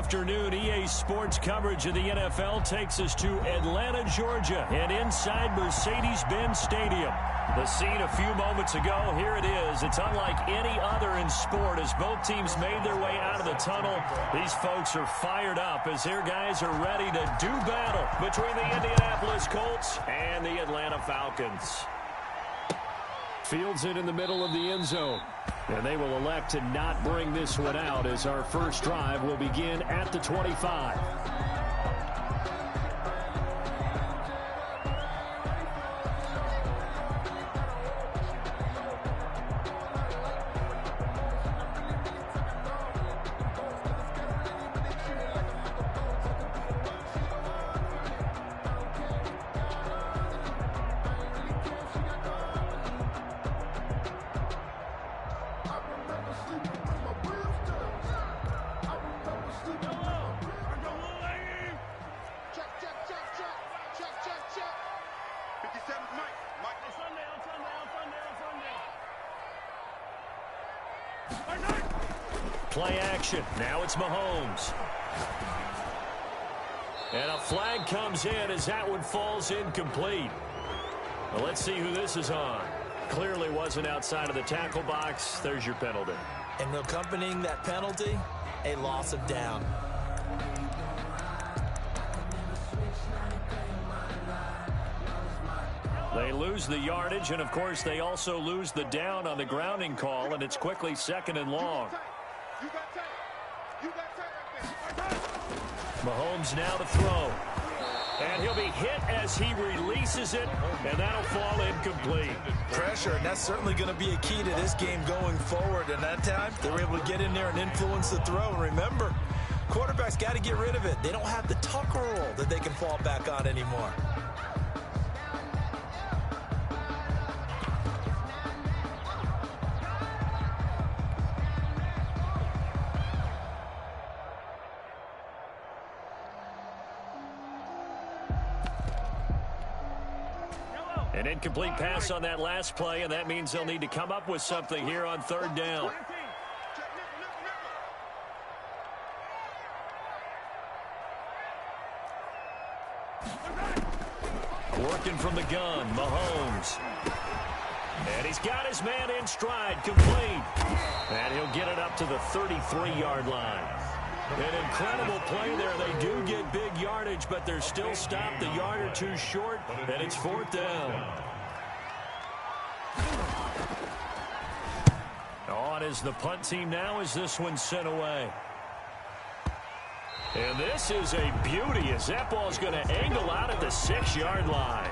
afternoon. EA Sports coverage of the NFL takes us to Atlanta, Georgia, and inside Mercedes-Benz Stadium. The scene a few moments ago, here it is. It's unlike any other in sport as both teams made their way out of the tunnel. These folks are fired up as their guys are ready to do battle between the Indianapolis Colts and the Atlanta Falcons. Fields it in the middle of the end zone. And they will elect to not bring this one out as our first drive will begin at the 25. Play action. Now it's Mahomes. And a flag comes in as that one falls incomplete. Well, let's see who this is on. Clearly wasn't outside of the tackle box. There's your penalty. And accompanying that penalty, a loss of down. They lose the yardage, and of course they also lose the down on the grounding call, and it's quickly 2nd and long. Mahomes now to throw. And he'll be hit as he releases it, and that'll fall incomplete. Pressure, and that's certainly going to be a key to this game going forward. And that time, they were able to get in there and influence the throw. And remember, quarterbacks got to get rid of it. They don't have the Tucker roll that they can fall back on anymore. An incomplete pass on that last play, and that means they'll need to come up with something here on 3rd down. Working from the gun, Mahomes. And he's got his man in stride, complete. And he'll get it up to the 33-yard line. An incredible play there. They do get big yardage, but they're still stopped a yard or two short, and it's 4th down. On is the punt team now as this one's sent away. And this is a beauty as that ball's going to angle out at the 6-yard line.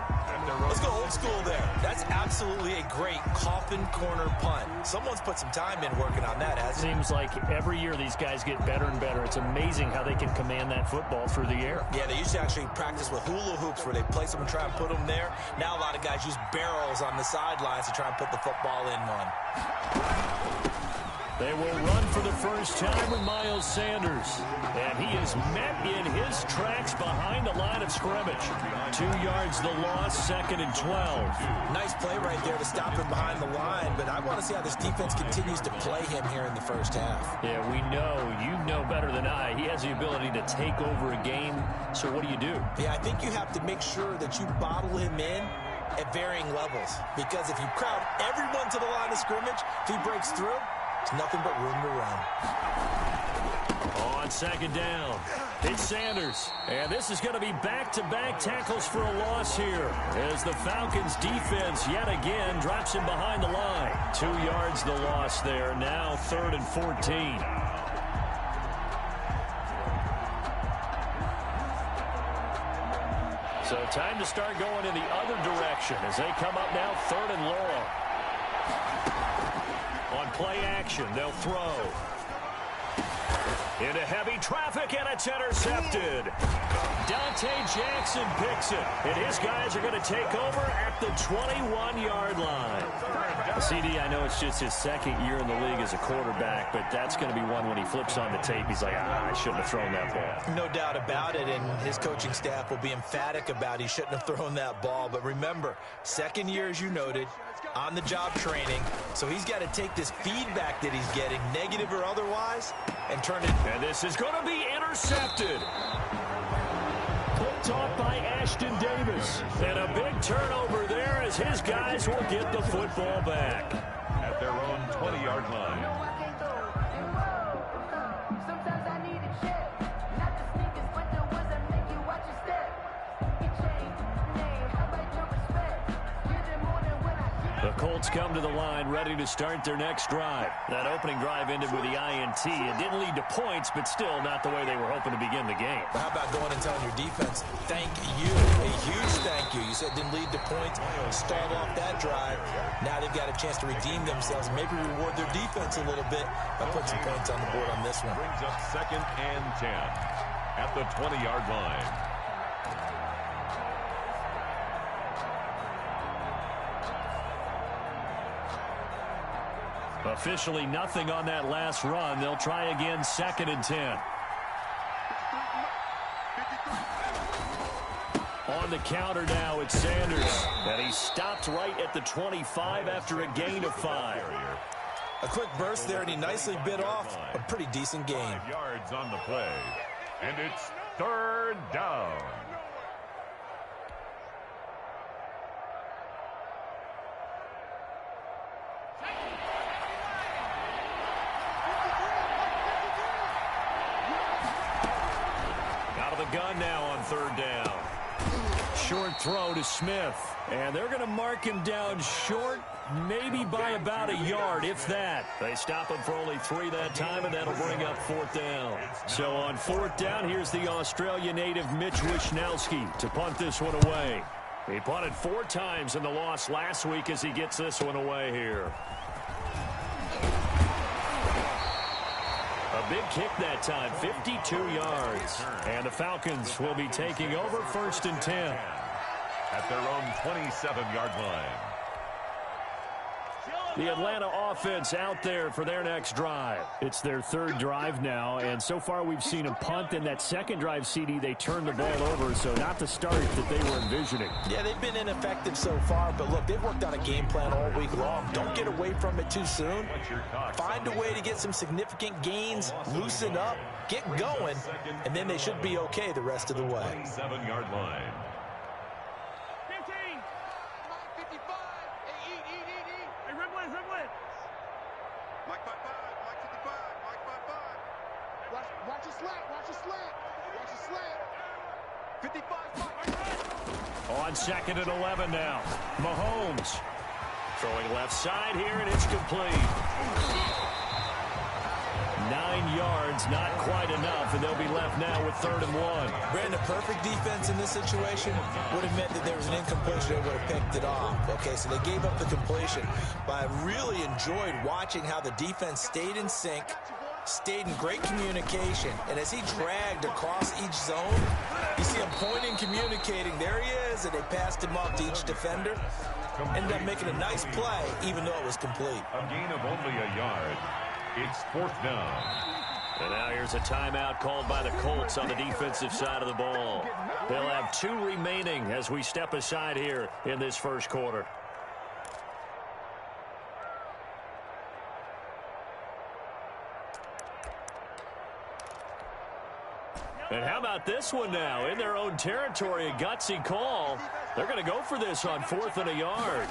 Let's go old school there. That's absolutely a great coffin corner punt. Someone's put some time in working on that, hasn't it? Seems like every year these guys get better and better. It's amazing how they can command that football through the air. Yeah, they used to actually practice with hula hoops where they place them and try and put them there. Now a lot of guys use barrels on the sidelines to try and put the football in one. They will run for the first time with Miles Sanders. And he is met in his tracks behind the line of scrimmage. 2 yards the loss, 2nd and 12. Nice play right there to stop him behind the line, but I want to see how this defense continues to play him here in the first half. Yeah, we know. You know better than I. He has the ability to take over a game, so what do you do? Yeah, I think you have to make sure that you bottle him in at varying levels, because if you crowd everyone to the line of scrimmage, if he breaks through, it's nothing but room to run. On 2nd down, it's Sanders. And this is going to be back-to-back tackles for a loss here as the Falcons defense yet again drops him behind the line. 2 yards the loss there. Now 3rd and 14. So time to start going in the other direction as they come up now 3rd and long. On play action, they'll throw. Into heavy traffic, and it's intercepted. Dante Jackson picks it, and his guys are going to take over at the 21-yard line. CD, I know it's just his 2nd year in the league as a quarterback, but that's going to be one when he flips on the tape, he's like, I shouldn't have thrown that ball. No doubt about it, and his coaching staff will be emphatic about he shouldn't have thrown that ball. But remember, 2nd year, as you noted, on-the-job training, so he's got to take this feedback that he's getting, negative or otherwise, and turn it. And this is going to be intercepted. Picked off by Ashton Davis. And a big turnover there as his guys will get the football back. At their own 20-yard line. The Colts come to the line ready to start their next drive. That opening drive ended with the INT. It didn't lead to points, but still not the way they were hoping to begin the game. How about going and telling your defense, thank you, a huge thank you. You said it didn't lead to points, stalled off that drive. Now they've got a chance to redeem themselves, maybe reward their defense a little bit by putting some points on the board on this one. Brings up 2nd and 10 at the 20-yard line. Officially nothing on that last run. They'll try again, 2nd and 10. On the counter now, it's Sanders. And he stopped right at the 25 after a gain of 5. A quick burst there, and he nicely bit off a pretty decent gain. 5 yards on the play. And it's 3rd down. Gun now on 3rd down. Short throw to Smith. And they're going to mark him down short, maybe by about a yard, if that. They stop him for only 3 that time, and that'll bring up 4th down. So on 4th down, here's the Australia native Mitch Wishnowski to punt this one away. He punted 4 times in the loss last week as he gets this one away here. A big kick that time, 52 yards. And the Falcons will be taking over 1st and 10. At their own 27-yard line. The Atlanta offense out there for their next drive. It's their 3rd drive now, and so far we've seen a punt. In that 2nd drive, CD, they turned the ball over, so not the start that they were envisioning. Yeah, they've been ineffective so far, but look, they've worked on a game plan all week long. Don't get away from it too soon. Find a way to get some significant gains, loosen up, get going, and then they should be okay the rest of the way. 7-yard line. On 2nd and 11 now. Mahomes throwing left side here, and it's complete. 9 yards, not quite enough, and they'll be left now with 3rd and 1. Brandon, perfect defense in this situation would have meant that there was an incompletion. They would have picked it off. Okay, so they gave up the completion. But I really enjoyed watching how the defense stayed in sync, stayed in great communication, and as he dragged across each zone, you see him pointing, communicating. There he is, and they passed him off to each defender. Ended up making a nice play, even though it was complete. A gain of only a yard. It's 4th down. And now here's a timeout called by the Colts on the defensive side of the ball. They'll have 2 remaining as we step aside here in this 1st quarter. And how about this one now? In their own territory, a gutsy call. They're going to go for this on 4th and a yard.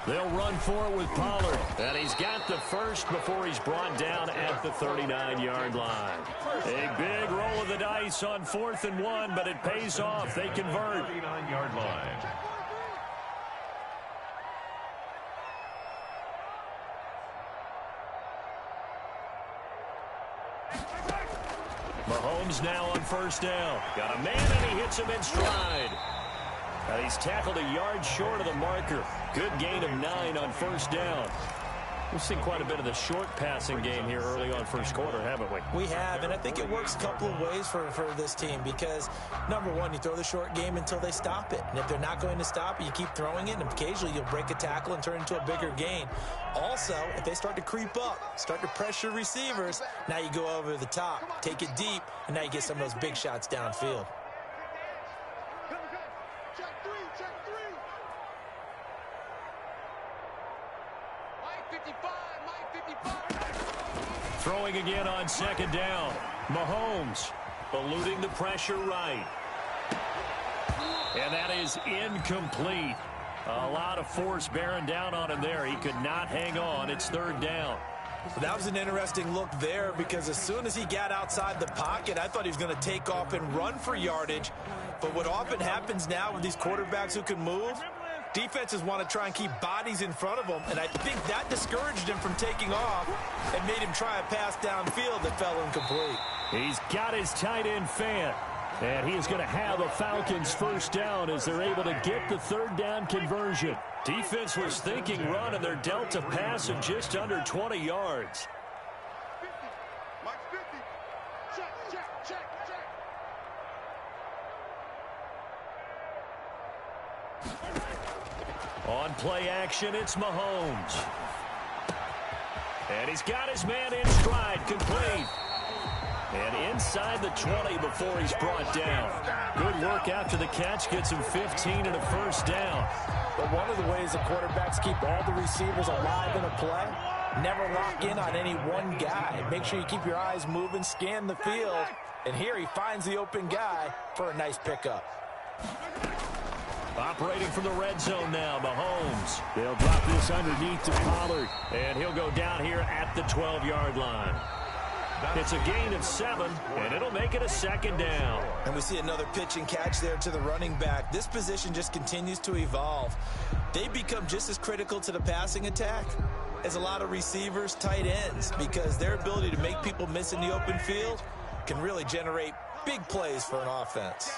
They'll run for it with Pollard. And he's got the first before he's brought down at the 39-yard line. A big roll of the dice on 4th and 1, but it pays off. They convert. 39-yard line. Mahomes now on 1st down. Got a man, and he hits him in stride. And he's tackled a yard short of the marker. Good gain of 9 on 1st down. We've seen quite a bit of the short passing game here early on 1st quarter, haven't we? We have, and I think it works a couple of ways for this team because, number one, you throw the short game until they stop it. And if they're not going to stop it, you keep throwing it, and occasionally you'll break a tackle and turn it into a bigger gain. Also, if they start to creep up, start to pressure receivers, now you go over the top, take it deep, and now you get some of those big shots downfield. Throwing again on second down. Mahomes eluding the pressure right. And that is incomplete. A lot of force bearing down on him there. He could not hang on. It's third down. That was an interesting look there because as soon as he got outside the pocket, I thought he was going to take off and run for yardage. But what often happens now with these quarterbacks who can move, defenses want to try and keep bodies in front of them, and I think that discouraged him from taking off and made him try a pass downfield that fell incomplete. He's got his tight end fan, and he is going to have a Falcons first down as they're able to get the third down conversion. Defense was thinking run, and they're dealt a pass of just under 20 yards. On play action, it's Mahomes. And he's got his man in stride, complete. And inside the 20 before he's brought down. Good work after the catch, gets him 15 and a first down. But one of the ways the quarterbacks keep all the receivers alive in a play, never lock in on any one guy. Make sure you keep your eyes moving, scan the field. And here he finds the open guy for a nice pickup. Operating from the red zone now, Mahomes. They'll drop this underneath to Pollard, and he'll go down here at the 12-yard line. It's a gain of 7, and it'll make it a second down. And we see another pitch and catch there to the running back. This position just continues to evolve. They become just as critical to the passing attack as a lot of receivers, tight ends, because their ability to make people miss in the open field can really generate big plays for an offense.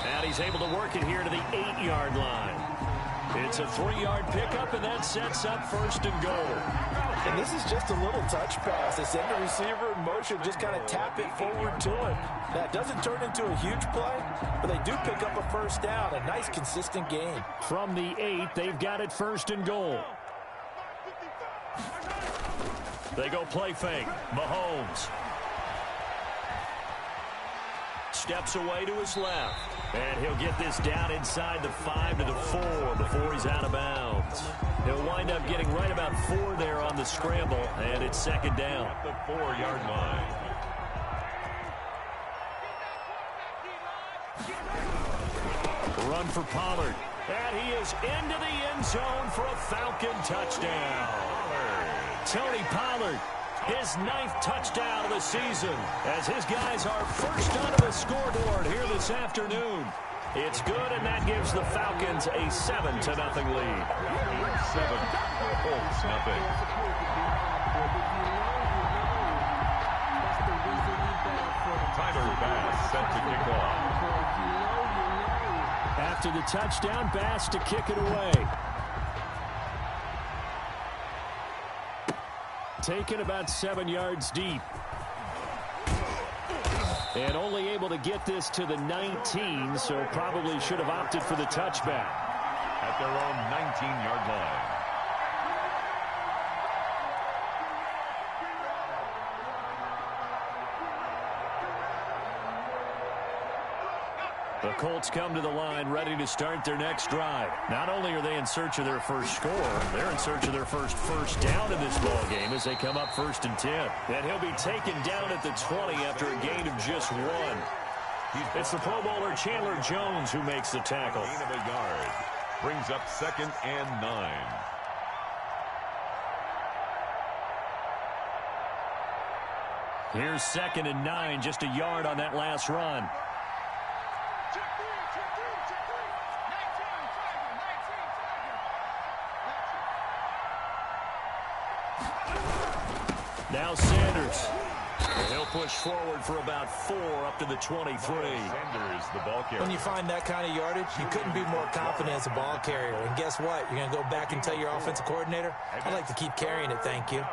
And he's able to work it here to the 8-yard line. It's a 3-yard pickup, and that sets up first and goal. And this is just a little touch pass. They send the receiver in motion, just kind of tap it forward to him. That doesn't turn into a huge play, but they do pick up a first down. A nice, consistent gain. From the 8, they've got it first and goal. They go play fake. Mahomes steps away to his left. And he'll get this down inside the 5 to the 4 before he's out of bounds. He'll wind up getting right about 4 there on the scramble, and it's second down. At the 4-yard line. Run for Pollard. And he is into the end zone for a Falcon touchdown. Tony Pollard, his 9th touchdown of the season, as his guys are first onto the scoreboard here this afternoon. It's good, and that gives the Falcons a 7-0 lead. 7, Colts nothing. Tyler Bass set to kick off. After the touchdown, Bass to kick it away. Taken about 7 yards deep. And only able to get this to the 19, so probably should have opted for the touchback. At their own 19-yard line. The Colts come to the line ready to start their next drive. Not only are they in search of their first score, they're in search of their first down in this ball game as they come up 1st and 10. And he'll be taken down at the 20 after a gain of just 1. It's the Pro Bowler Chandler Jones who makes the tackle. Gain of a yard. Brings up 2nd and 9. Here's 2nd and 9, just a yard on that last run. Now Sanders. He'll push forward for about 4 up to the 23. Sanders, the ball carrier. When you find that kind of yardage, you couldn't be more confident as a ball carrier. And guess what? You're going to go back and tell your offensive coordinator, I'd like to keep carrying it, thank you.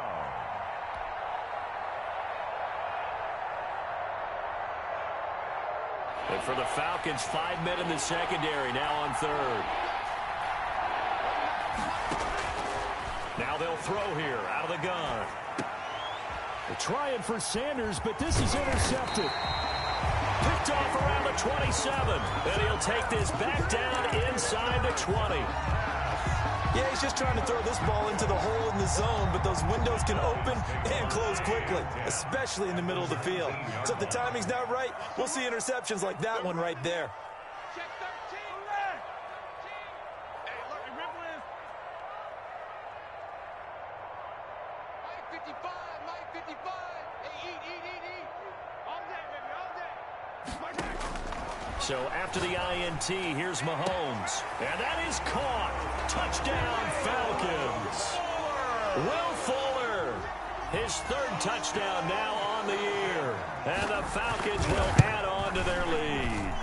And for the Falcons, 5 men in the secondary, now on 3rd. Now they'll throw here, out of the gun. They're trying for Sanders, but this is intercepted. Picked off around the 27. And he'll take this back down inside the 20. Yeah, he's just trying to throw this ball into the hole in the zone, but those windows can open and close quickly, especially in the middle of the field. So if the timing's not right, we'll see interceptions like that one right there. Check 13. Hey, look, remember this. Mike 55, Mike 55. Hey, eat. All day, baby, all day. So after the INT, here's Mahomes. And that is caught. Touchdown, Falcons. Will Fuller, his third touchdown now on the year. And the Falcons will add on to their lead.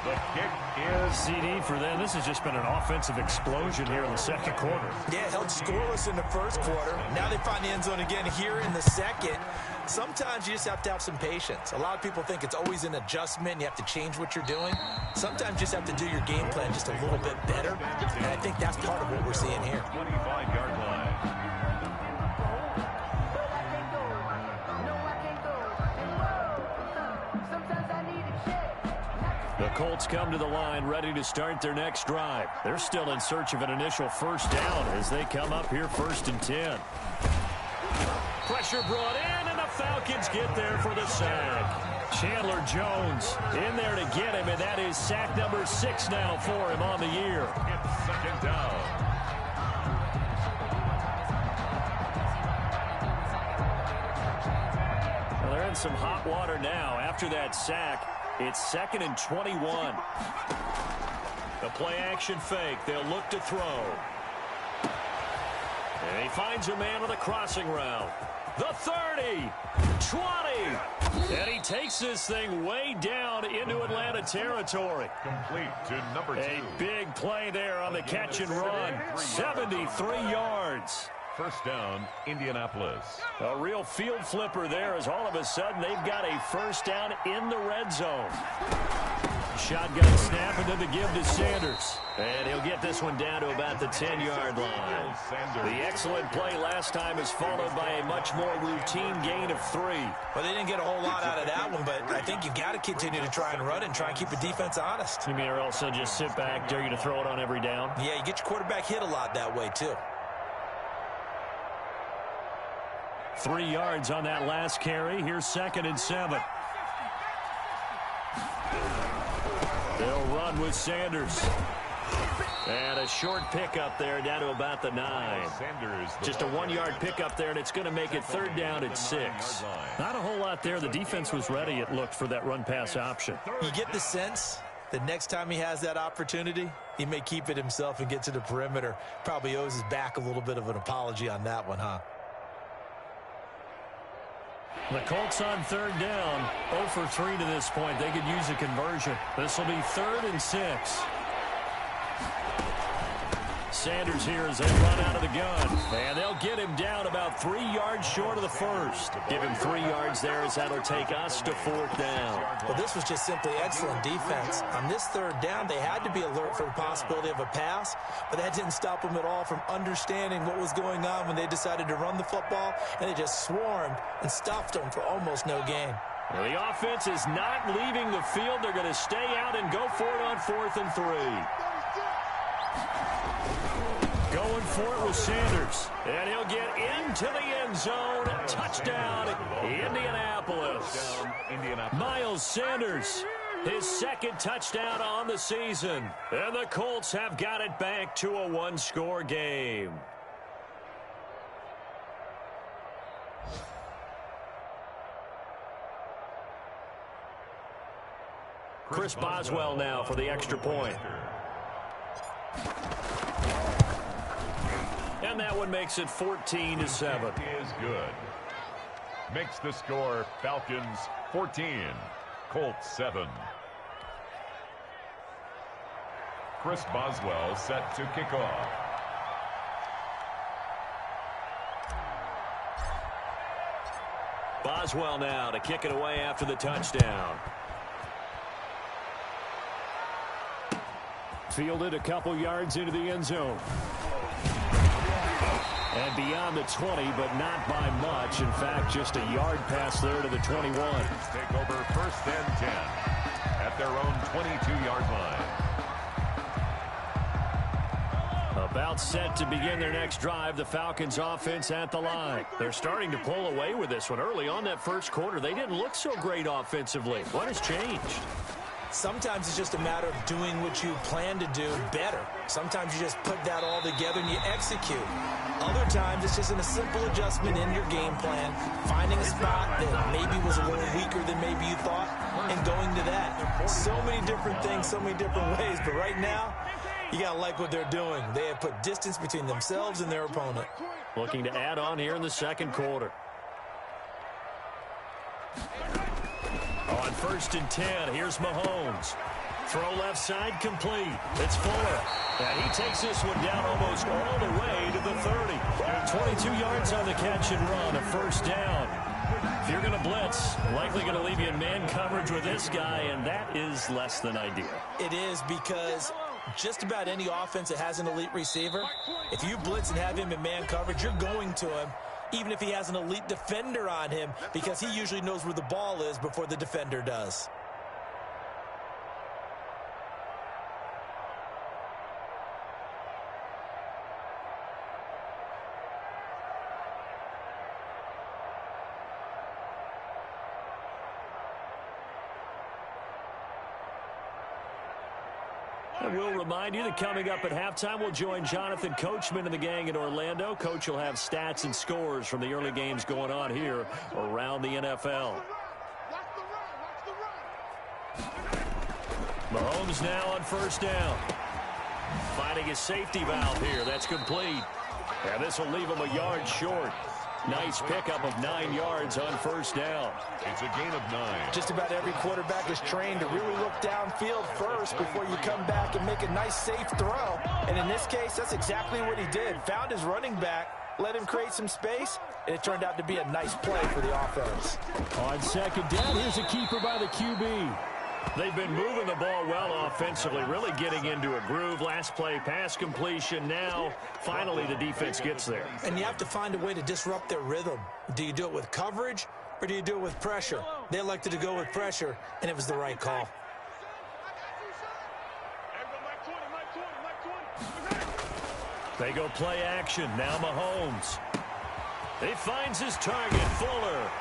The kick is CD for them. This has just been an offensive explosion here in the second quarter. Yeah, held scoreless in the first quarter. Now they find the end zone again here in the second. Sometimes you just have to have some patience. A lot of people think it's always an adjustment. You have to change what you're doing. Sometimes you just have to do your game plan just a little bit better. And I think that's part of what we're seeing here. 25-yard line. The Colts come to the line ready to start their next drive. They're still in search of an initial first down as they come up here 1st and 10. Pressure brought in, and the Falcons get there for the sack. Chandler Jones in there to get him, and that is sack number 6 now for him on the year. It's second down. Well, they're in some hot water now. After that sack, it's 2nd and 21. The play-action fake. They'll look to throw. And he finds a man with a crossing route. The 30, 20, and he takes this thing way down into Atlanta territory. Complete to number 2. A big play there on the catch and run. 73 yards. First down, Indianapolis. A real field flipper there as all of a sudden they've got a first down in the red zone. Shotgun snap and then the give to Sanders. And he'll get this one down to about the 10-yard line. The excellent play last time is followed by a much more routine gain of 3. Well, they didn't get a whole lot out of that one, but I think you've got to continue to try and run and try and keep the defense honest. You mean or also just sit back, dare you to throw it on every down? Yeah, you get your quarterback hit a lot that way, too. 3 yards on that last carry. Here's 2nd and 7. They'll run with Sanders. And a short pickup there down to about the 9. Just a 1-yard pickup there, and it's going to make it 3rd down at 6. Not a whole lot there. The defense was ready, it looked, for that run-pass option. You get the sense that next time he has that opportunity, he may keep it himself and get to the perimeter. Probably owes his back a little bit of an apology on that one, huh? The Colts on 3rd down, 0 for 3 to this point. They could use a conversion. This will be 3rd and 6. Sanders here as they run out of the gun. And they'll get him down about 3 yards short of the first. Give him 3 yards there as that'll take us to 4th down. Well, this was just simply excellent defense. On this 3rd down, they had to be alert for the possibility of a pass, but that didn't stop them at all from understanding what was going on when they decided to run the football, and they just swarmed and stuffed them for almost no gain. Well, the offense is not leaving the field. They're going to stay out and go for it on 4th and 3. Going for it with Sanders. And he'll get into the end zone. Touchdown, Indianapolis. Miles Sanders, his 2nd touchdown on the season. And the Colts have got it back to a 1-score game. Chris Boswell now for the extra point. And that one makes it 14-7. Is good. Makes the score Falcons 14, Colts 7. Chris Boswell set to kick off. Boswell now to kick it away after the touchdown. Fielded a couple yards into the end zone. And beyond the 20, but not by much. In fact, just a yard pass there to the 21. Take over 1st and 10 at their own 22-yard line. About set to begin their next drive, the Falcons offense at the line. They're starting to pull away with this one. Early on that first quarter, they didn't look so great offensively. What has changed? Sometimes it's just a matter of doing what you plan to do better. Sometimes you just put that all together and you execute. Other times it's just a simple adjustment in your game plan, finding a spot that maybe was a little weaker than maybe you thought, and going to that. So many different things, so many different ways, but right now, you got to like what they're doing. They have put distance between themselves and their opponent. Looking to add on here in the second quarter. On 1st and 10, here's Mahomes. Throw left side complete. It's Fuller. And he takes this one down almost all the way to the 30. 22 yards on the catch and run, a first down. If you're going to blitz, likely going to leave you in man coverage with this guy, and that is less than ideal. It is, because just about any offense that has an elite receiver, if you blitz and have him in man coverage, you're going to him, even if he has an elite defender on him, because he usually knows where the ball is before the defender does. And we'll remind you that coming up at halftime, we'll join Jonathan Coachman and the gang in Orlando. Coach will have stats and scores from the early games going on here around the NFL. Mahomes now on 1st down. Finding his safety valve here. That's complete. And this will leave him a yard short. Nice pickup of 9 yards on 1st down. It's a gain of 9. Just about every quarterback is trained to really look downfield first before you come back and make a nice, safe throw. And in this case, that's exactly what he did. Found his running back, let him create some space, and it turned out to be a nice play for the offense. On 2nd down, here's a keeper by the QB. They've been moving the ball well offensively, really getting into a groove. Last play, pass completion. Now, finally, the defense gets there. And you have to find a way to disrupt their rhythm. Do you do it with coverage, or do you do it with pressure? They elected to go with pressure, and it was the right call. They go play action. Now Mahomes. He finds his target, Fuller.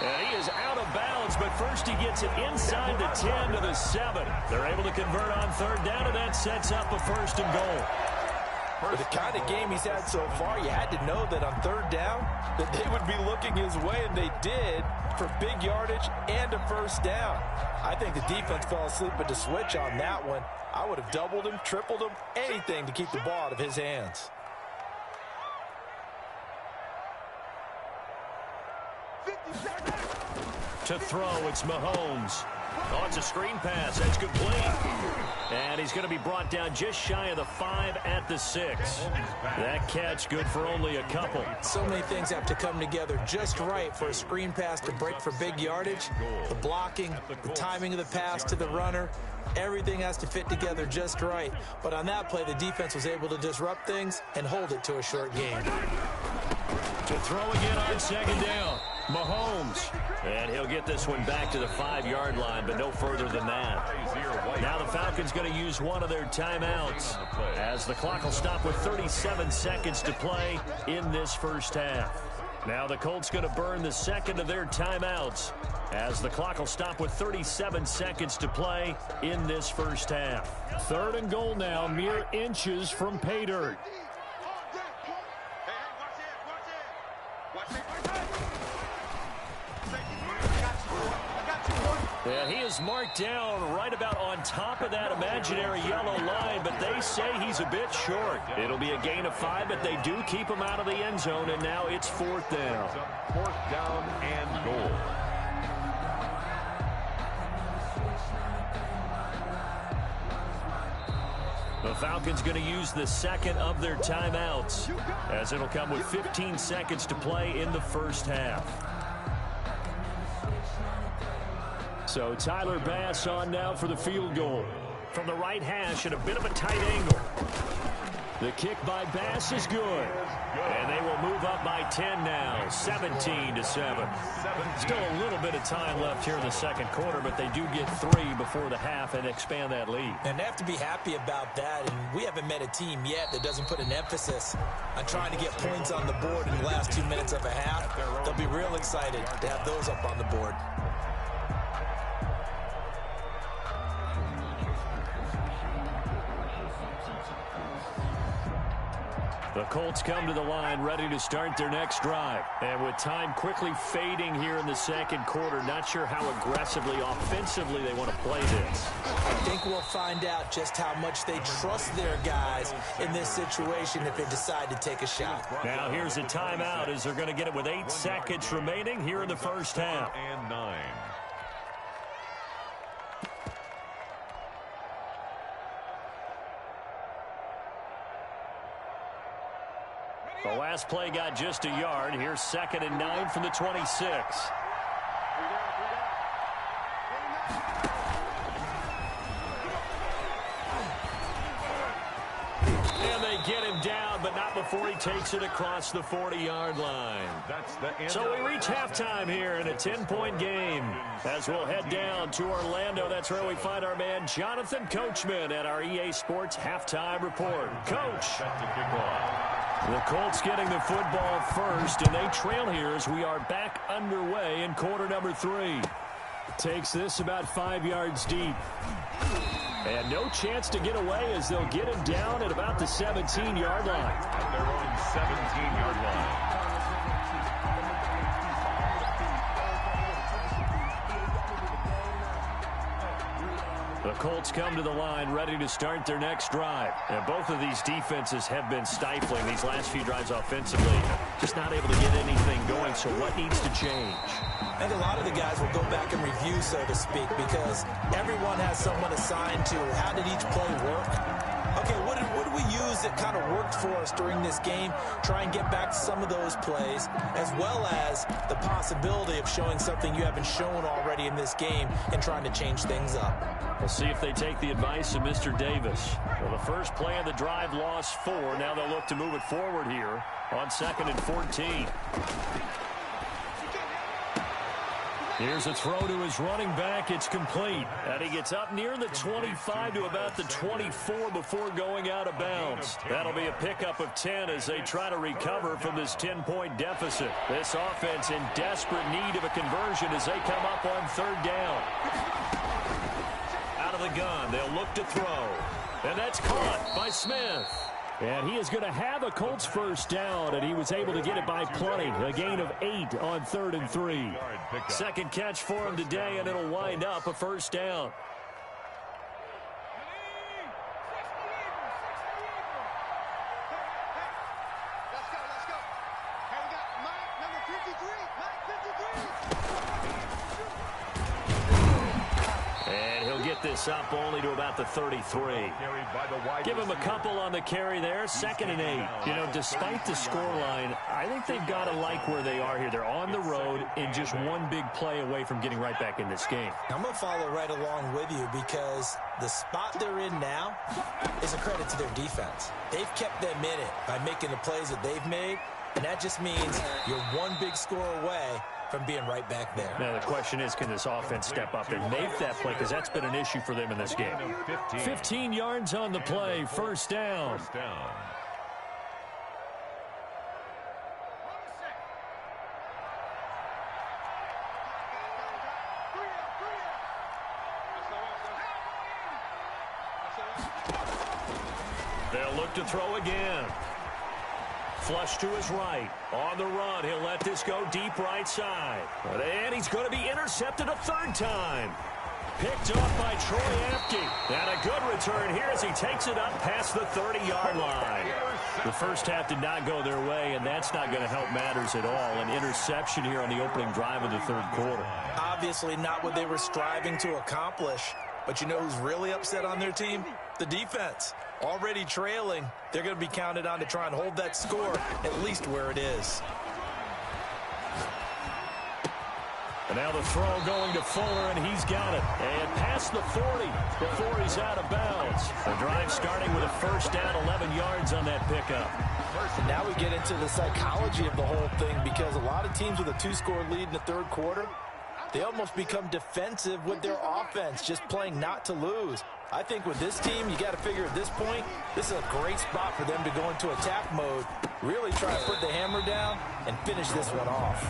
And he is out of bounds, but first he gets it inside the 10 to the 7. They're able to convert on 3rd down, and that sets up a 1st and goal. With the kind of game he's had so far, you had to know that on 3rd down that they would be looking his way, and they did, for big yardage and a 1st down. I think the defense fell asleep with the switch on that one. I would have doubled him, tripled him, anything to keep the ball out of his hands. To throw, it's Mahomes. Oh, it's a screen pass. That's complete. And he's going to be brought down just shy of the 5 at the 6. That catch good for only a couple. So many things have to come together just right for a screen pass to break for big yardage. The blocking, the timing of the pass to the runner, everything has to fit together just right. But on that play, the defense was able to disrupt things and hold it to a short game. To throw again on 2nd down. Mahomes. And he'll get this one back to the 5-yard line, but no further than that. Now the Falcons going to use one of their timeouts as the clock will stop with 37 seconds to play in this first half. Now the Colts going to burn the second of their timeouts as the clock will stop with 37 seconds to play in this first half. 3rd and goal now, mere inches from pay dirt. And he is marked down right about on top of that imaginary yellow line, but they say he's a bit short. It'll be a gain of 5, but they do keep him out of the end zone, and now it's 4th down. 4th down and goal. The Falcons going to use the second of their timeouts as it'll come with 15 seconds to play in the first half. So Tyler Bass on now for the field goal. From the right hash at a bit of a tight angle. The kick by Bass is good. And they will move up by 10 now, 17-7. Still a little bit of time left here in the second quarter, but they do get 3 before the half and expand that lead. And they have to be happy about that, and we haven't met a team yet that doesn't put an emphasis on trying to get points on the board in the last 2 minutes of a half. They'll be real excited to have those up on the board. The Colts come to the line ready to start their next drive. And with time quickly fading here in the second quarter, not sure how aggressively, offensively they want to play this. I think we'll find out just how much they trust their guys in this situation if they decide to take a shot. Now here's a timeout as they're going to get it with 8 seconds remaining here in the first half. And 9. The last play got just a yard. Here's 2nd and 9 from the 26. And they get him down, but not before he takes it across the 40-yard line. So we reach halftime here in a 10-point game. As we'll head down to Orlando, that's where we find our man Jonathan Coachman at our EA Sports Halftime Report. Coach. The Colts getting the football first, and they trail here as we are back underway in quarter number 3. Takes this about 5 yards deep. And no chance to get away as they'll get him down at about the 17-yard line. At their own 17-yard line. The Colts come to the line ready to start their next drive. And both of these defenses have been stifling these last few drives offensively. Just not able to get anything going, so what needs to change? I think a lot of the guys will go back and review, so to speak, because everyone has someone assigned to how did each play work. Okay, what did we use that kind of worked for us during this game? Try and get back to some of those plays, as well as the possibility of showing something you haven't shown already in this game and trying to change things up. We'll see if they take the advice of Mr. Davis. Well, the first play of the drive lost 4. Now they'll look to move it forward here on 2nd and 14. Here's a throw to his running back. It's complete. And he gets up near the 25 to about the 24 before going out of bounds. That'll be a pickup of 10 as they try to recover from this 10-point deficit. This offense in desperate need of a conversion as they come up on 3rd down. Out of the gun, they'll look to throw. And that's caught by Smith. And he is going to have a Colts first down, and he was able to get it by plenty. A gain of 8 on 3rd and 3. Second catch for him today, and it'll wind up a first down. Let's go. Hey, we got Mike, number 53. Mike 53. And he'll get this up only to about the 33. Give him a couple on the carry there. 2nd and 8. You know, despite the scoreline, I think they've got to like where they are here. They're on the road and just one big play away from getting right back in this game. I'm going to follow right along with you because the spot they're in now is a credit to their defense. They've kept them in it by making the plays that they've made, and that just means you're one big score away from being right back there. Now the question is, can this offense step up and make that play? Because that's been an issue for them in this game. 15 yards on the play, first down. They'll look to throw again. Flush to his right. On the run, he'll let this go deep right side. And he's going to be intercepted a 3rd time. Picked off by Troy Apke. And a good return here as he takes it up past the 30-yard line. The first half did not go their way, and that's not going to help matters at all. An interception here on the opening drive of the 3rd quarter. Obviously not what they were striving to accomplish. But you know who's really upset on their team? The defense. Already trailing, they're going to be counted on to try and hold that score at least where it is. And now the throw going to Fuller, and he's got it. And past the 40 before he's out of bounds. The drive starting with a first down, 11 yards on that pickup. And now we get into the psychology of the whole thing, because a lot of teams with a 2-score lead in the third quarter, they almost become defensive with their offense, just playing not to lose. I think with this team, you got to figure at this point, this is a great spot for them to go into attack mode, really try to put the hammer down and finish this one off.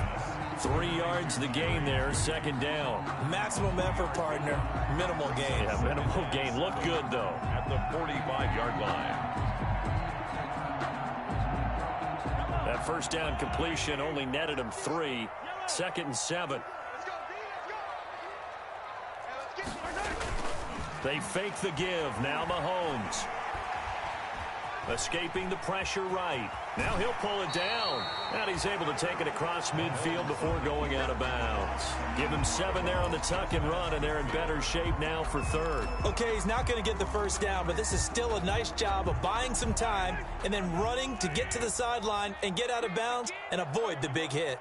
3 yards the gain there, second down. Maximum effort, partner. Minimal gain. Yeah, minimal gain. Look good, though. At the 45-yard line. That first down completion only netted him 3. 2nd and 7. They fake the give. Now Mahomes. Escaping the pressure right. Now he'll pull it down. And he's able to take it across midfield before going out of bounds. Give him 7 there on the tuck and run, and they're in better shape now for third. Okay, he's not going to get the first down, but this is still a nice job of buying some time and then running to get to the sideline and get out of bounds and avoid the big hit.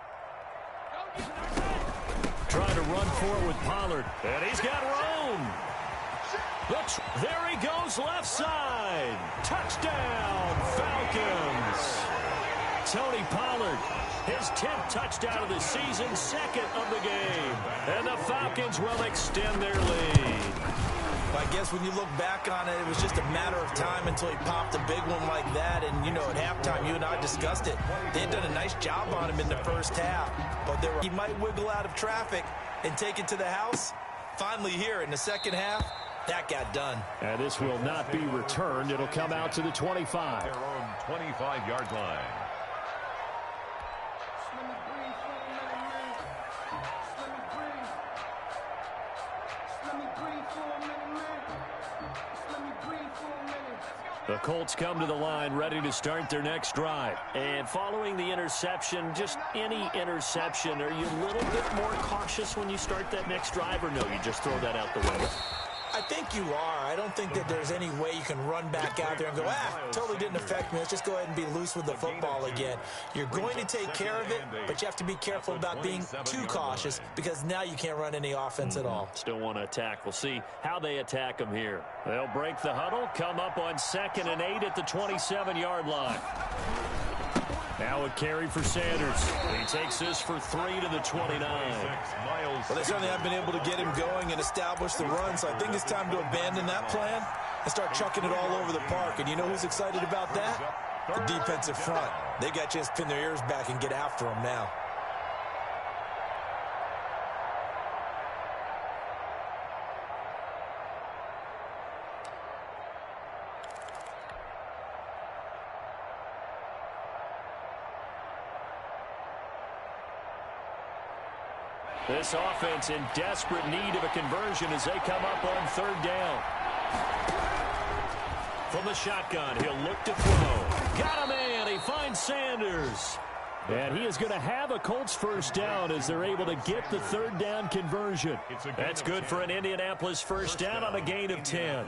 Trying to run for it with Pollard. And he's got room. There he goes, left side. Touchdown, Falcons. Tony Pollard, his 10th touchdown of the season, 2nd of the game. And the Falcons will extend their lead. I guess when you look back on it, it was just a matter of time until he popped a big one like that. And, you know, at halftime, you and I discussed it. They had done a nice job on him in the first half. But he might wiggle out of traffic and take it to the house. Finally here in the second half, that got done. And this will not be returned. It'll come out to the 25. Their own 25-yard line. The Colts come to the line ready to start their next drive. And following the interception, just any interception, are you a little bit more cautious when you start that next drive, or no, you just throw that out the window? I think you are. I don't think that there's any way you can run back out there and go, totally didn't affect me. Let's just go ahead and be loose with the football again. You're going to take care of it, but you have to be careful about being too cautious, because now you can't run any offense at all. Still want to attack. We'll see how they attack them here. They'll break the huddle, come up on 2nd and 8 at the 27-yard line. Now a carry for Sanders. He takes this for 3 to the 29. Well, they certainly have been able to get him going and establish the run, so I think it's time to abandon that plan and start chucking it all over the park. And you know who's excited about that? The defensive front. They got a chance to pin their ears back and get after him now. This offense in desperate need of a conversion as they come up on 3rd down. From the shotgun, he'll look to throw. Got a man. He finds Sanders. And he is going to have a Colts first down as they're able to get the 3rd down conversion. That's good for an Indianapolis first down on a gain of 10.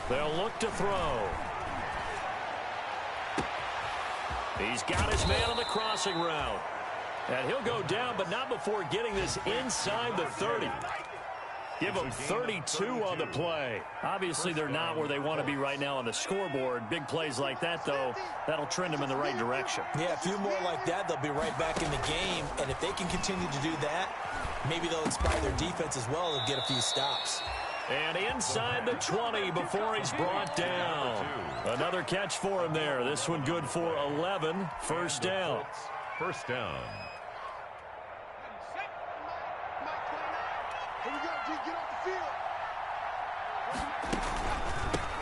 They'll look to throw. He's got his man on the crossing route. And he'll go down, but not before getting this inside the 30. Give them 32 on the play. Obviously, they're not where they want to be right now on the scoreboard. Big plays like that, though, that'll trend them in the right direction. Yeah, a few more like that, they'll be right back in the game. And if they can continue to do that, maybe they'll inspire their defense as well and get a few stops. And inside the 20 before he's brought down. Another catch for him there. This one good for 11. First down. First down.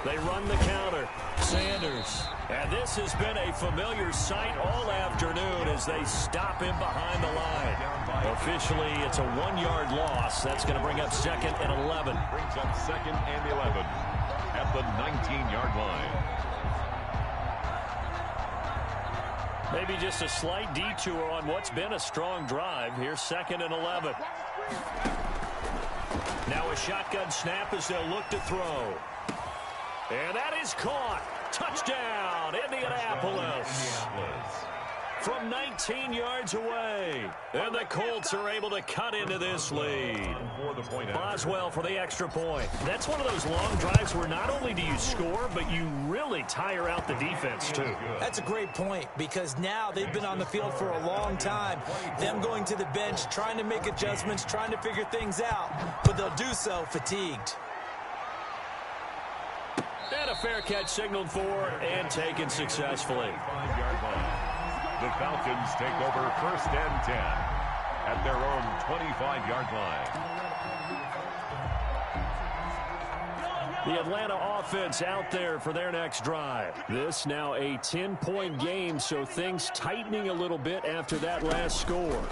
They run the counter. Sanders. And this has been a familiar sight all afternoon as they stop him behind the line. Officially, it's a 1-yard loss. That's going to bring up 2nd and 11. Brings up 2nd and 11. at the 19-yard line. Maybe just a slight detour on what's been a strong drive. Here's 2nd and 11. Now a shotgun snap as they'll look to throw. And that is caught. Touchdown, Indianapolis. From 19 yards away. And the Colts are able to cut into this lead. Boswell for the extra point. That's one of those long drives where not only do you score, but you really tire out the defense, too. That's a great point, because now they've been on the field for a long time. Them going to the bench, trying to make adjustments, trying to figure things out, but they'll do so fatigued. And a fair catch signaled for and taken successfully. The Falcons take over 1st and 10 at their own 25-yard line. The Atlanta offense out there for their next drive. This now a 10-point game, so things tightening a little bit after that last score.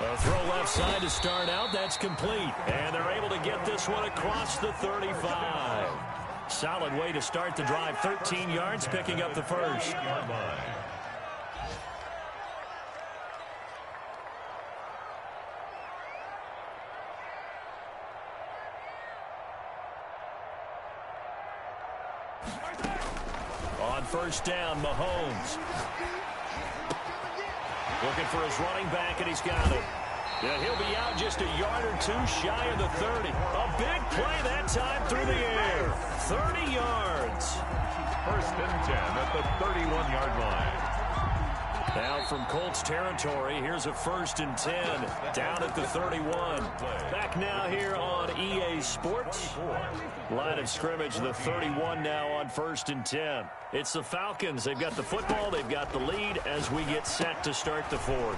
A throw left side to start out. That's complete. And they're able to get this one across the 35. Solid way to start the drive. 13 yards, picking up the first. On 1st down, Mahomes. Looking for his running back, and he's got it. Yeah, he'll be out just a yard or two shy of the 30. A big play that time through the air. 30 yards. 1st and 10 at the 31-yard line. Now from Colts territory, here's a 1st and 10 down at the 31. Back now here on EA Sports. Line of scrimmage, the 31 now on 1st and 10. It's the Falcons. They've got the football. They've got the lead as we get set to start the 4th.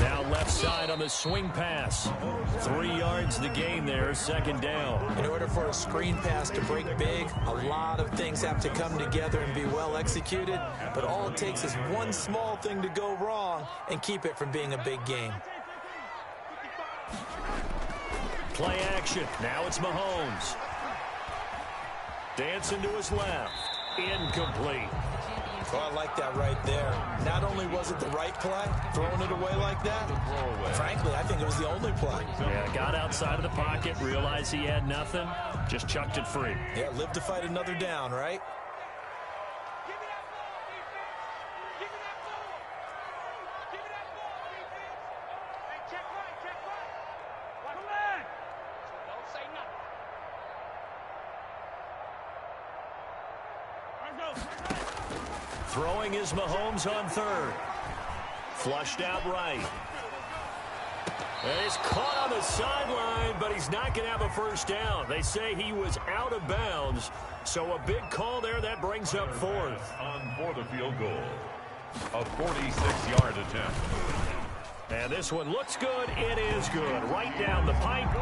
Now left side on the swing pass. 3 yards the gain there, 2nd down. In order for a screen pass to break big, a lot of things have to come together and be well executed. But all it takes is one small thing to go wrong and keep it from being a big game. Play action. Now it's Mahomes. Dancing to his left. Incomplete. Oh, I like that right there. Not only was it the right play, throwing it away like that, frankly, I think it was the only play. Yeah, got outside of the pocket, realized he had nothing, just chucked it free. Yeah, live to fight another down, right? Throwing is Mahomes on 3rd. Flushed out right. And he's caught on the sideline, but he's not going to have a 1st down. They say he was out of bounds, so a big call there. That brings up 4th. On for the field goal. A 46-yard attempt. And this one looks good. It is good. Right down the pipe.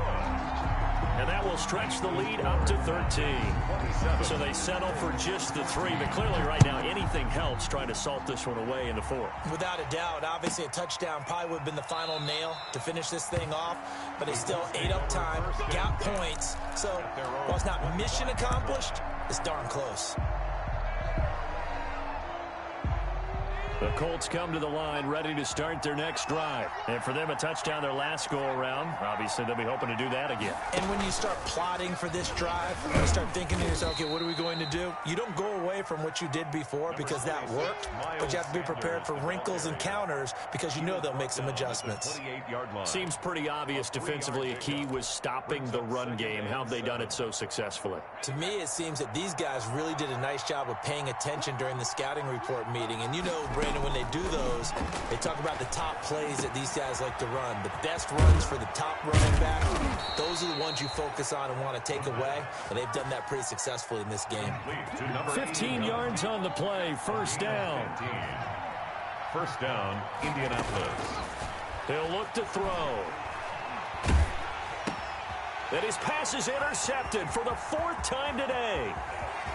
And that will stretch the lead up to 13. So they settle for just the 3. But clearly right now anything helps trying to salt this one away in the 4th. Without a doubt, obviously a touchdown probably would have been the final nail to finish this thing off. But they still ate up time, got points. So while it's not mission accomplished, it's darn close. The Colts come to the line ready to start their next drive. And for them, a touchdown their last go-around. Obviously, they'll be hoping to do that again. And when you start plotting for this drive, you start thinking to yourself, okay, what are we going to do? You don't go away from what you did before because that worked, but you have to be prepared for wrinkles and counters because you know they'll make some adjustments. Seems pretty obvious defensively a key was stopping the run game. How have they done it so successfully? To me, it seems that these guys really did a nice job of paying attention during the scouting report meeting. And you know, Brandon, when they do those, they talk about the top plays that these guys like to run. The best runs for the top running back, those are the ones you focus on and want to take away. And they've done that pretty successfully in this game. 15 yards on the play, 1st down. 1st down, Indianapolis. He'll look to throw. And his pass is intercepted for the 4th time today.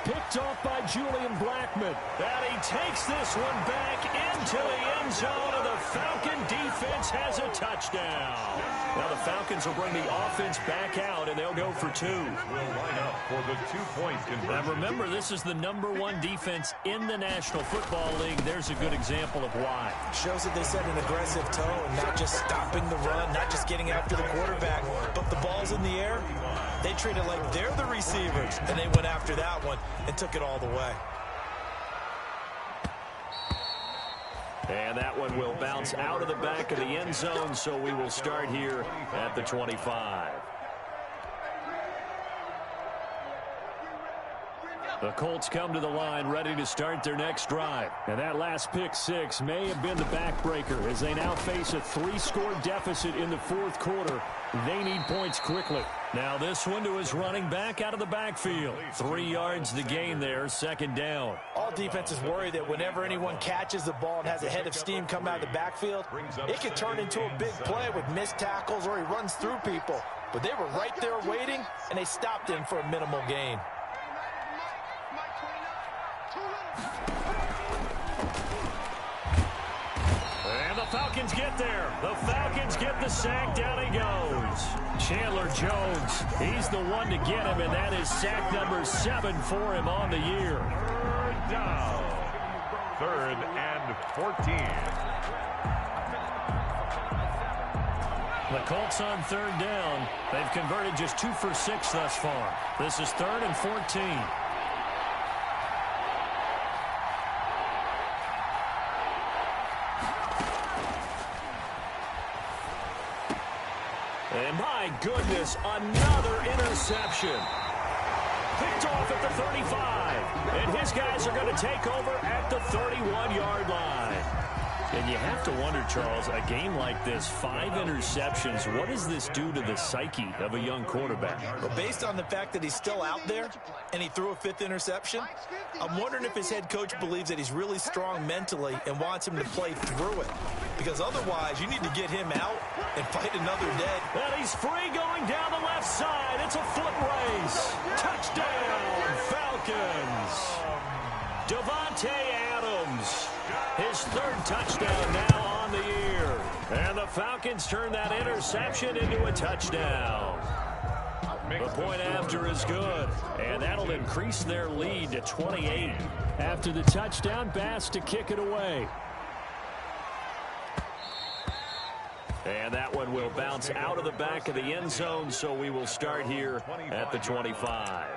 Picked off by Julian Blackmon. And he takes this one back into the end zone, and the Falcon defense defense has a touchdown. Now the Falcons will bring the offense back out, and they'll go for 2. Will line up for the 2-point conversion. Now remember, this is the #1 defense in the National Football League. There's a good example of why. Shows that they set an aggressive tone, not just stopping the run, not just getting after the quarterback, but the ball's in the air. They treat it like they're the receivers, and they went after that one and took it all the way. And that one will bounce out of the back of the end zone, so we will start here at the 25. The Colts come to the line ready to start their next drive. And that last pick six may have been the backbreaker as they now face a 3-score deficit in the fourth quarter. They need points quickly. Now this one to his running back out of the backfield. 3 yards to gain there, second down. All defenses worry that whenever anyone catches the ball and has a head of steam come out of the backfield, it can turn into a big play with missed tackles or he runs through people. But they were right there waiting, and they stopped him for a minimal gain. And the Falcons get there. The Falcons get the sack. Down he goes. Chandler Jones, he's the one to get him, and that is sack number 7 for him on the year. Third down. 3rd and 14. The Colts on 3rd down. They've converted just 2 for 6 thus far. This is 3rd and 14. And my goodness, another interception. Picked off at the 35. And his guys are going to take over at the 31-yard line. And you have to wonder, Charles, a game like this, 5 interceptions, what does this do to the psyche of a young quarterback? Well, based on the fact that he's still out there and he threw a 5th interception, I'm wondering if his head coach believes that he's really strong mentally and wants him to play through it. Because otherwise, you need to get him out and fight another day. And he's free going down the left side. It's a foot race. Touchdown, Falcons. Davante Adams. His 3rd touchdown now on the year. And the Falcons turn that interception into a touchdown. The point after is good. And that'll increase their lead to 28. After the touchdown, Bass to kick it away. And that one will bounce out of the back of the end zone, so we will start here at the 25.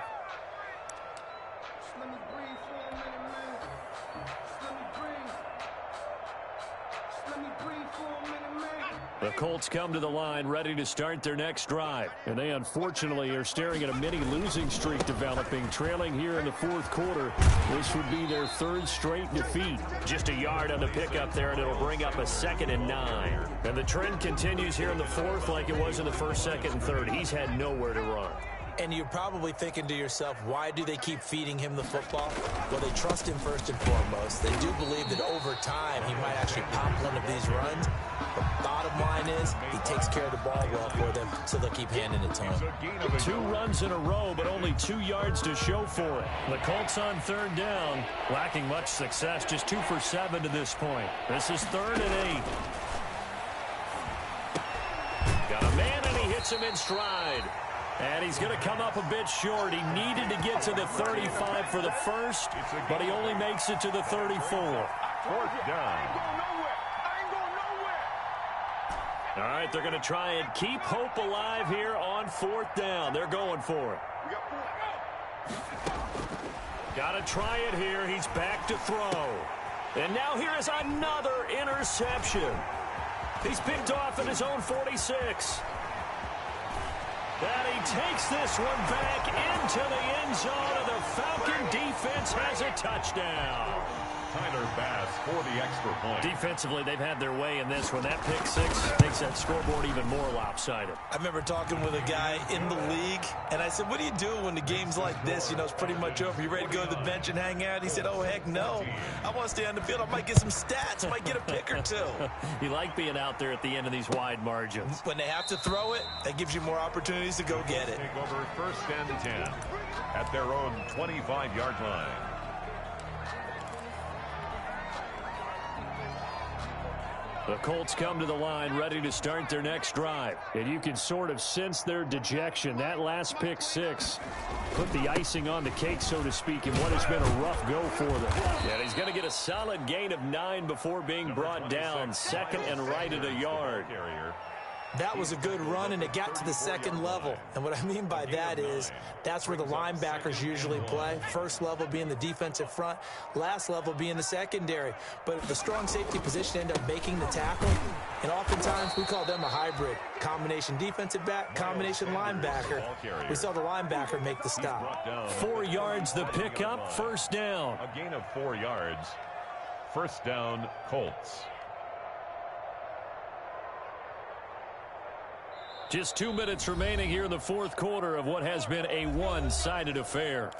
The Colts come to the line ready to start their next drive. And they unfortunately are staring at a mini losing streak developing, trailing here in the fourth quarter. This would be their 3rd straight defeat. Just a yard on the pickup there, and it'll bring up a 2nd and 9. And the trend continues here in the 4th like it was in the 1st, 2nd, and 3rd. He's had nowhere to run. And you're probably thinking to yourself, why do they keep feeding him the football? Well, they trust him first and foremost. They do believe that over time he might actually pop one of these runs. But bottom line is, he takes care of the ball well for them, so they'll keep handing it to him. 2 runs in a row, but only 2 yards to show for it. The Colts on 3rd down, lacking much success, just 2 for 7 to this point. This is 3rd and 8. Got a man, and he hits him in stride. And he's going to come up a bit short. He needed to get to the 35 for the first, but he only makes it to the 34. 4th down. All right, they're going to try and keep hope alive here on 4th down. They're going for it. Got to try it here. He's back to throw. And now here is another interception. He's picked off at his own 46. And he takes this one back into the end zone, and the Falcon defense has a touchdown. Tyler Bass for the extra point. Defensively, they've had their way in this one. That pick six makes that scoreboard even more lopsided. I remember talking with a guy in the league, and I said, what do you do when the game's like this? You know, it's pretty much over. You ready to go to the bench and hang out? He said, oh, heck no. I want to stay on the field. I might get some stats. Might get a pick or 2. You like being out there at the end of these wide margins. When they have to throw it, that gives you more opportunities to go get it. Take over 1st and 10 at their own 25-yard line. The Colts come to the line ready to start their next drive. And you can sort of sense their dejection. That last pick six put the icing on the cake, so to speak, in what has been a rough go for them. And he's going to get a solid gain of 9 before being brought down. Second and right at a yard. That was a good run, and it got to the second level. And what I mean by that is that's where the linebackers usually play. First level being the defensive front, last level being the secondary. But the strong safety position ended up making the tackle, and oftentimes we call them a hybrid. Combination defensive back, combination linebacker. We saw the linebacker make the stop. 4 yards the pickup, first down. A gain of 4 yards. First down, Colts. Just 2 minutes remaining here in the fourth quarter of what has been a one-sided affair.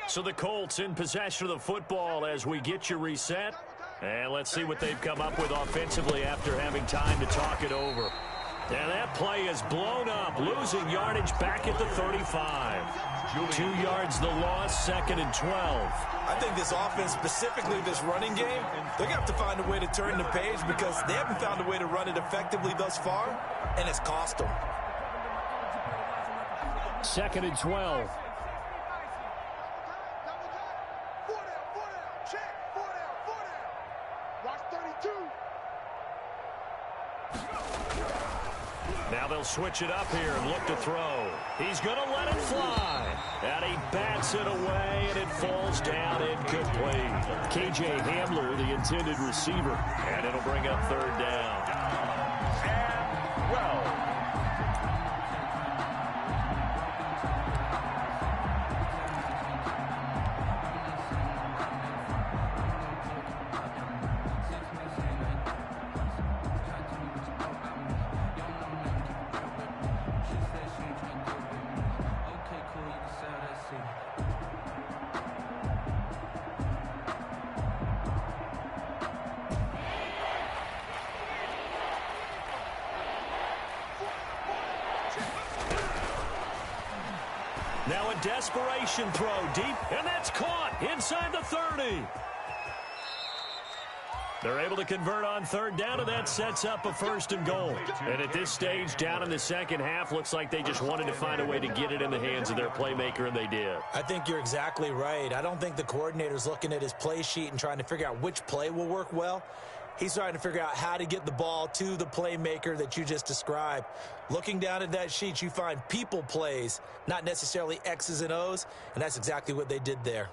So the Colts in possession of the football as we get you reset. And let's see what they've come up with offensively after having time to talk it over. And that play is blown up, losing yardage back at the 35. 2 yards the loss, second and 12. I think this offense, specifically this running game, they're going to have to find a way to turn the page because they haven't found a way to run it effectively thus far, and it's cost them. Second and 12. Now they'll switch it up here and look to throw. He's going to let it fly. And he bats it away, and it falls down incomplete. K.J. Hamler, the intended receiver. And it'll bring up third down. And, well, now a desperation throw deep, and that's caught inside the 30. They're able to convert on third down, and that sets up a first and goal. And at this stage, down in the second half, looks like they just wanted to find a way to get it in the hands of their playmaker, and they did. I think you're exactly right. I don't think the coordinator's looking at his play sheet and trying to figure out which play will work well. He's trying to figure out how to get the ball to the playmaker that you just described. Looking down at that sheet, you find people plays, not necessarily X's and O's, and that's exactly what they did there.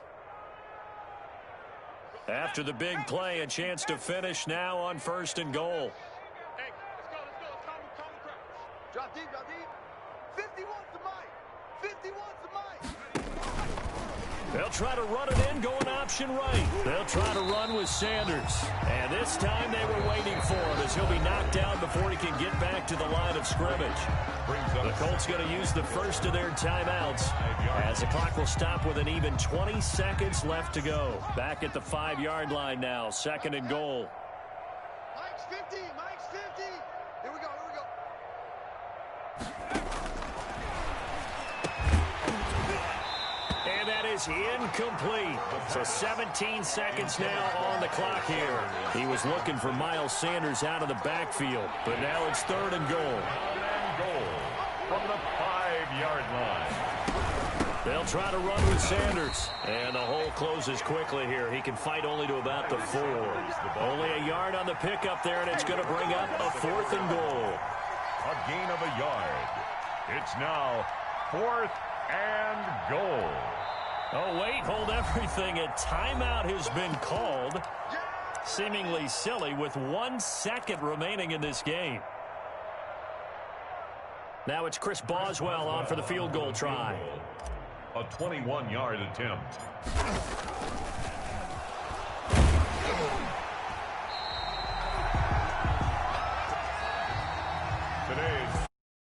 After the big play, a chance to finish now on first and goal. Hey, let's go. Calm crouch. Drop deep. 51's the mic. 51's the mic. They'll try to run it in, going option right. They'll try to run with Sanders. And this time they were waiting for him as he'll be knocked down before he can get back to the line of scrimmage. The Colts going to use the first of their timeouts as the clock will stop with an even 20 seconds left to go. Back at the 5-yard line now, second and goal. Mike's 50. Here we go. And that is incomplete. So 17 seconds now on the clock here. He was looking for Miles Sanders out of the backfield, but now it's third and goal. From the 5-yard line. They'll try to run with Sanders. And the hole closes quickly here. He can fight only to about the 4. Only a yard on the pickup there, and it's going to bring up a fourth and goal. A gain of a yard. It's now 4th and goal. Oh, wait, hold everything. A timeout has been called. Seemingly silly with 1 second remaining in this game. Now it's Chris Boswell on for the field goal try. A 21-yard attempt.